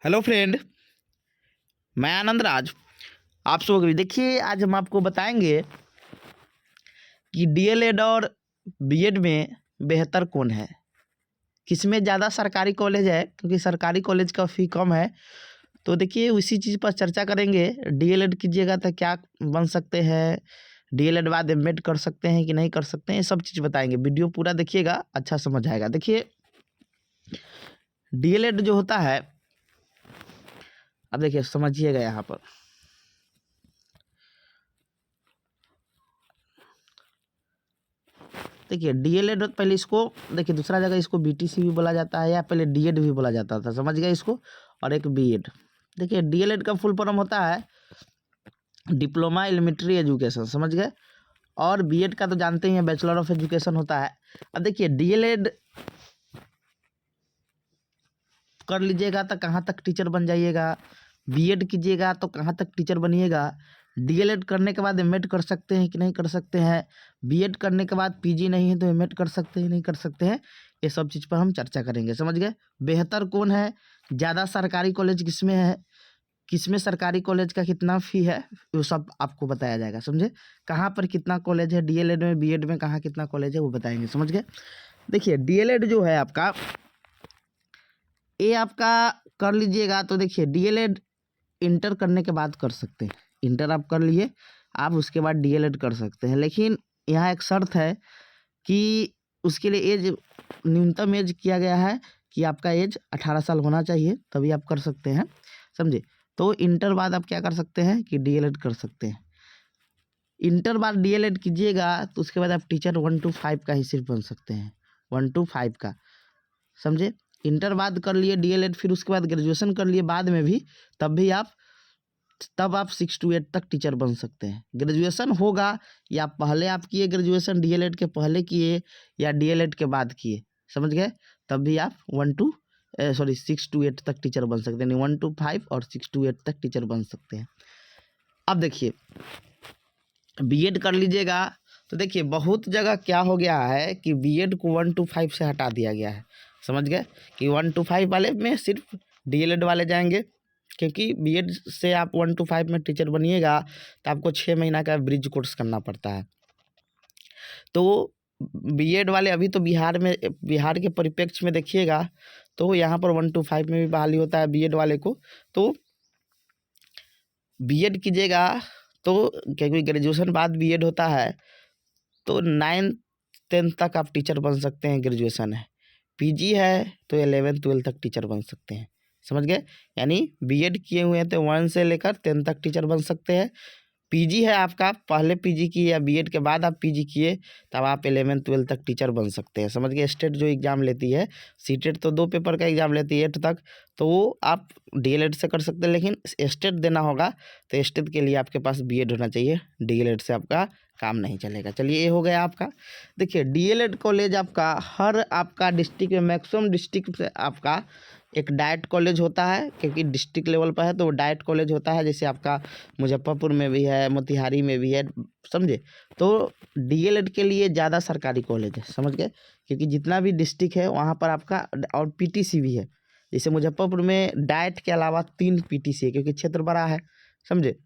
Hello friend, मैं आनंद राज। आप सब देखिए, आज हम आपको बताएंगे कि डीएलएड और बीएड में बेहतर कौन है, किसमें ज़्यादा सरकारी कॉलेज है, क्योंकि सरकारी कॉलेज का फ़ी कम है। तो देखिए उसी चीज़ पर चर्चा करेंगे। डीएलएड कीजिएगा तो क्या बन सकते हैं, डीएलएड बाद एमएड कर सकते हैं कि नहीं कर सकते हैं, ये सब चीज़ बताएंगे। वीडियो पूरा देखिएगा, अच्छा समझ आएगा। देखिए डीएलएड जो होता है, अब देखिए समझिएगा यहाँ पर। देखिए डीएलएड पहले इसको देखिए, दूसरा जगह इसको बीटीसी भी बोला जाता है, या पहले डीएड भी बोला जाता था, समझ गए इसको। और एक बीएड। देखिए डीएलएड का फुल फॉर्म होता है डिप्लोमा एलिमेंट्री एजुकेशन, समझ गए। और बीएड का तो जानते ही हैं, बैचलर ऑफ एजुकेशन होता है। अब देखिए डीएलएड कर लीजिएगा तो कहाँ तक टीचर बन जाइएगा, बीएड कीजिएगा तो कहाँ तक टीचर बनिएगा, डीएलएड करने के बाद एमएड कर सकते हैं कि नहीं कर सकते हैं, बीएड करने के बाद पीजी नहीं है तो एमएड कर सकते हैं नहीं कर सकते हैं, ये सब चीज़ पर हम चर्चा करेंगे, समझ गए। बेहतर कौन है, ज़्यादा सरकारी कॉलेज किसमें है, किसमें सरकारी कॉलेज का कितना फ़ी है, वो सब आपको बताया जाएगा, समझे। कहाँ पर कितना कॉलेज है डीएलएड में, बीएड में कहाँ कितना कॉलेज है वो बताएंगे, समझ गए। देखिए डीएलएड जो है आपका, ये आपका कर लीजिएगा तो देखिए डीएलएड इंटर करने के बाद कर सकते हैं। इंटर आप कर लिए, आप उसके बाद डीएलएड कर सकते हैं, लेकिन यहाँ एक शर्त है कि उसके लिए एज, न्यूनतम एज किया गया है कि आपका एज 18 साल होना चाहिए, तभी आप कर सकते हैं, समझे। तो इंटर बाद आप क्या कर सकते हैं कि डीएलएड कर सकते हैं। इंटर बाद डीएलएड कीजिएगा तो उसके बाद आप टीचर 1 to 5 का ही सिर्फ बन सकते हैं, 1 to 5 का, समझे। इंटर बाद कर लिए डीएलएड, फिर उसके बाद ग्रेजुएशन कर लिए बाद में भी, तब आप 6 to 8 तक टीचर बन सकते हैं। ग्रेजुएशन होगा या पहले आप किए, ग्रेजुएशन डीएलएड के पहले किए या डीएलएड के बाद किए, समझ गए, तब भी आप 6 to 8 तक टीचर बन सकते हैं। 1 to 5 और 6 to 8 तक टीचर बन सकते हैं। अब देखिए बीएड कर लीजिएगा तो देखिए बहुत जगह क्या हो गया है कि बीएड को 1 to 5 से हटा दिया गया है, समझ गए, कि 1 to 5 वाले में सिर्फ डीएलएड वाले जाएंगे, क्योंकि बीएड से आप 1 to 5 में टीचर बनिएगा तो आपको 6 महीना का ब्रिज कोर्स करना पड़ता है। तो बीएड वाले अभी तो बिहार के परिप्रेक्ष्य में देखिएगा तो यहाँ पर 1 to 5 में भी बहाली होता है बीएड वाले को। तो बीएड कीजिएगा तो, क्योंकि ग्रेजुएशन बाद बीएड होता है, तो 9th 10th तक आप टीचर बन सकते हैं, ग्रेजुएशन है। पीजी है तो 11th 12th तक टीचर बन सकते हैं, समझ गए। यानी बीएड किए हुए हैं तो 1 से लेकर 10 तक टीचर बन सकते हैं। पीजी है आपका, पहले पीजी किए या बीएड के बाद आप पीजी किए, तब आप 11th 12th तक टीचर बन सकते हैं, समझ गए। स्टेट जो एग्ज़ाम लेती है, सीटेट तो 2 पेपर का एग्ज़ाम लेती है 8 तक, तो वो आप डीएलएड से कर सकते हैं, लेकिन स्टेट देना होगा तो स्टेट के लिए आपके पास बीएड होना चाहिए, डीएलएड से आपका काम नहीं चलेगा। चलिए ये हो गया आपका। देखिए डीएलएड कॉलेज आपका हर आपका डिस्ट्रिक्ट में, मैक्सिमम डिस्ट्रिक्ट से आपका एक डाइट कॉलेज होता है, क्योंकि डिस्ट्रिक्ट लेवल पर है तो वो डाइट कॉलेज होता है। जैसे आपका मुजफ्फरपुर में भी है, मोतिहारी में भी है, समझे। तो डीएलएड के लिए ज़्यादा सरकारी कॉलेज है, समझ गए, क्योंकि जितना भी डिस्ट्रिक्ट है वहाँ पर आपका, और पीटीसी भी है। जैसे मुजफ्फरपुर में डाइट के अलावा 3 पीटीसी है, क्योंकि क्षेत्र बड़ा है, समझे।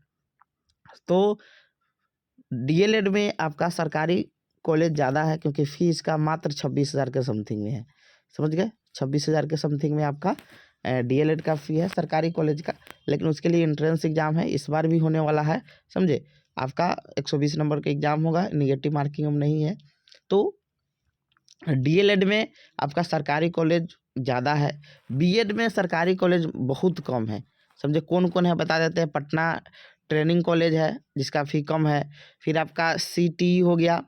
तो डीएलएड में आपका सरकारी कॉलेज ज़्यादा है, क्योंकि फीस का मात्र 26,000 के समथिंग में है, समझ गए। 26,000 के समथिंग में आपका डीएलएड का फ़ी है सरकारी कॉलेज का, लेकिन उसके लिए एंट्रेंस एग्ज़ाम है, इस बार भी होने वाला है, समझे। आपका 120 नंबर का एग्ज़ाम होगा, निगेटिव मार्किंग में नहीं है। तो डीएलएड में आपका सरकारी कॉलेज ज़्यादा है, बीएड में सरकारी कॉलेज बहुत कम है, समझे। कौन कौन है बता देते हैं। पटना ट्रेनिंग कॉलेज है जिसका फ़ी कम है, फिर आपका सीटी हो गया,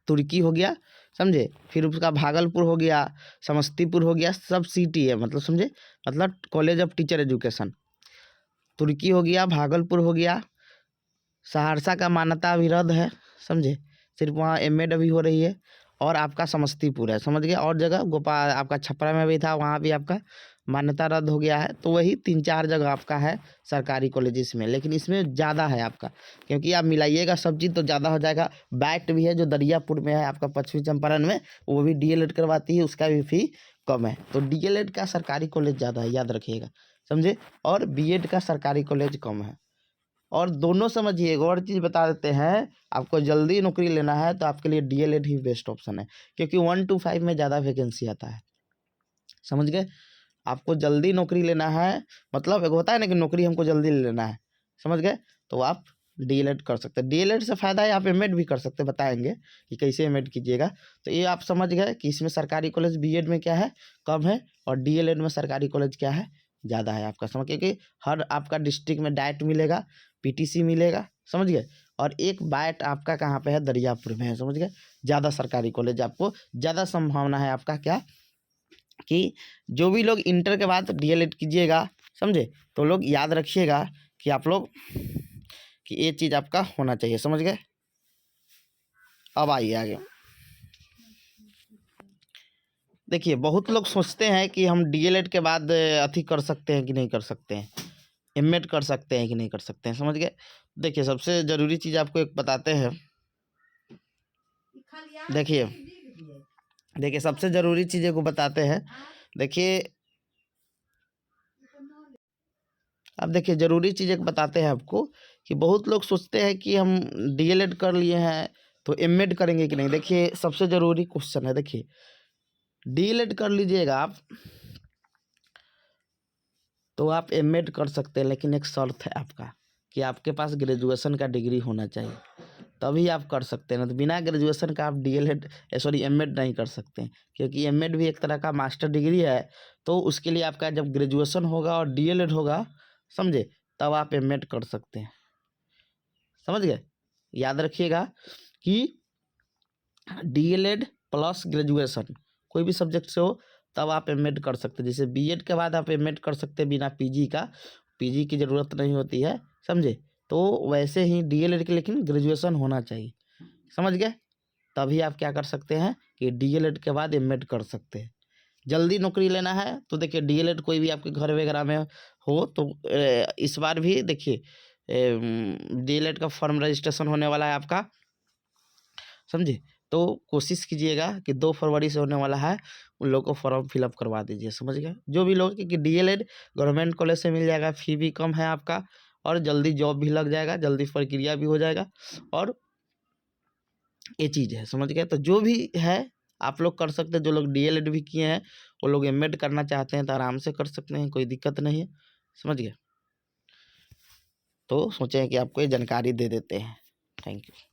तुर्की हो गया, समझे, फिर उसका भागलपुर हो गया, समस्तीपुर हो गया, सब सीटी है, मतलब समझे, मतलब कॉलेज ऑफ टीचर एजुकेशन। तुर्की हो गया, भागलपुर हो गया, सहरसा का मान्यता अभी रद्द है, समझे, सिर्फ वहाँ एमएड अभी हो रही है। और आपका समस्तीपुर है, समझ गए। और जगह गोपाल आपका छपरा में भी था, वहाँ भी आपका मान्यता रद्द हो गया है। तो वही 3-4 जगह आपका है सरकारी कॉलेजेस में, लेकिन इसमें ज़्यादा है आपका, क्योंकि आप मिलाइएगा सब चीज़ तो ज़्यादा हो जाएगा। बैट भी है जो दरियापुर में है आपका, पश्चिमी चंपारण में, वो भी डीएलएड करवाती है, उसका भी फ़ी कम है। तो डीएलएड का सरकारी कॉलेज ज़्यादा है, याद रखिएगा, समझे। और बीएड का सरकारी कॉलेज कम है। और दोनों समझिए, एक और चीज़ बता देते हैं, आपको जल्दी नौकरी लेना है तो आपके लिए डीएलएड ही बेस्ट ऑप्शन है, क्योंकि 1 to 5 में ज़्यादा वैकेंसी आता है, समझ गए। आपको जल्दी नौकरी लेना है, मतलब एक होता है ना कि नौकरी हमको जल्दी लेना है, समझ गए, तो आप डीएलएड कर सकते हैं। डीएलएड से फ़ायदा है, आप एमएड भी कर सकते हैं, बताएंगे कि कैसे एमएड कीजिएगा। तो ये आप समझ गए कि इसमें सरकारी कॉलेज बीएड में क्या है, कम है, और डीएलएड में सरकारी कॉलेज क्या है, ज़्यादा है। आपका समझ, क्योंकि हर आपका डिस्ट्रिक्ट में डाइट मिलेगा, पीटीसी मिलेगा, समझ गए। और एक बाइट आपका कहाँ पे है, दरियापुर में है, समझ गए। ज़्यादा सरकारी कॉलेज, आपको ज़्यादा संभावना है आपका क्या, कि जो भी लोग इंटर के बाद डीएलएड कीजिएगा, समझे, तो लोग याद रखिएगा कि आप लोग कि ये चीज़ आपका होना चाहिए, समझ गए। अब आइए आगे। देखिए, बहुत लोग सोचते हैं कि हम डीएलएड के बाद अथी कर सकते हैं कि नहीं कर सकते हैं, एमएड कर सकते हैं कि नहीं कर सकते हैं, समझ गए। देखिए, सबसे ज़रूरी चीज़ आपको एक बताते हैं। देखिए सबसे ज़रूरी चीज़ें को बताते हैं। देखिए, अब देखिए ज़रूरी चीज़ें बताते हैं आपको, कि बहुत लोग सोचते हैं कि हम डीएलएड कर लिए हैं तो एमएड करेंगे कि नहीं। देखिए, सबसे ज़रूरी क्वेश्चन है, देखिए डीएलएड कर लीजिएगा आप तो आप एमएड कर सकते हैं, लेकिन एक शर्त है आपका, कि आपके पास ग्रेजुएशन का डिग्री होना चाहिए, तभी आप कर सकते हैं। ना तो बिना ग्रेजुएशन का आप डीएलएड एमएड नहीं कर सकते हैं, क्योंकि एमएड भी एक तरह का मास्टर डिग्री है। तो उसके लिए आपका जब ग्रेजुएशन होगा और डीएलएड होगा, समझे, तब आप एमएड कर सकते हैं, समझ गए। याद रखिएगा कि डीएलएड प्लस ग्रेजुएशन कोई भी सब्जेक्ट से हो, तब आप एमएड कर सकते हैं। जैसे बीएड के बाद आप एमएड कर सकते हैं बिना पीजी का, पीजी की ज़रूरत नहीं होती है, समझे। तो वैसे ही डीएलएड के लेकिन ग्रेजुएशन होना चाहिए, समझ गए। तभी आप क्या कर सकते हैं कि डीएलएड के बाद एमएड कर सकते हैं। जल्दी नौकरी लेना है तो देखिए डीएलएड कोई भी आपके घर वगैरह में हो तो इस बार भी देखिए डीएलएड का फॉर्म रजिस्ट्रेशन होने वाला है आपका, समझे। तो कोशिश कीजिएगा कि 2 फरवरी से होने वाला है, उन लोगों को फॉर्म फिलअप करवा दीजिए, समझ गए। जो भी लोग, क्योंकि डीएलएड गवर्नमेंट कॉलेज से मिल जाएगा, फ़ी भी कम है आपका, और जल्दी जॉब भी लग जाएगा, जल्दी प्रक्रिया भी हो जाएगा, और ये चीज़ है, समझ गए। तो जो भी है आप लोग कर सकते हैं। जो लोग डीएलएड भी किए हैं वो लोग एमएड करना चाहते हैं तो आराम से कर सकते हैं, कोई दिक्कत नहीं है, समझ गए। तो सोचे कि आपको ये जानकारी दे देते हैं। Thank you.